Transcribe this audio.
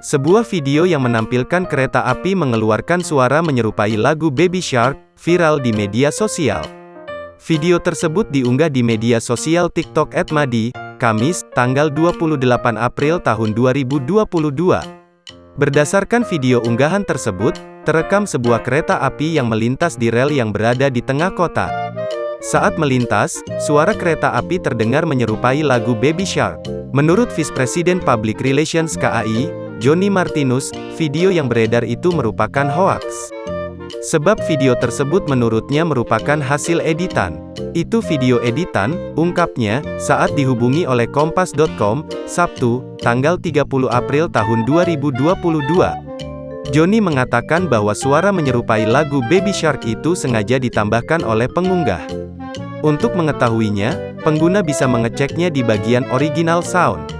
Sebuah video yang menampilkan kereta api mengeluarkan suara menyerupai lagu Baby Shark, viral di media sosial. Video tersebut diunggah di media sosial TikTok @madi, Kamis, tanggal 28 April tahun 2022. Berdasarkan video unggahan tersebut, terekam sebuah kereta api yang melintas di rel yang berada di tengah kota. Saat melintas, suara kereta api terdengar menyerupai lagu Baby Shark. Menurut Vice President Public Relations KAI, Johnny Martinus, video yang beredar itu merupakan hoaks. Sebab video tersebut menurutnya merupakan hasil editan. Itu video editan, ungkapnya, saat dihubungi oleh Kompas.com, Sabtu, tanggal 30 April tahun 2022. Johnny mengatakan bahwa suara menyerupai lagu Baby Shark itu sengaja ditambahkan oleh pengunggah. Untuk mengetahuinya, pengguna bisa mengeceknya di bagian original sound.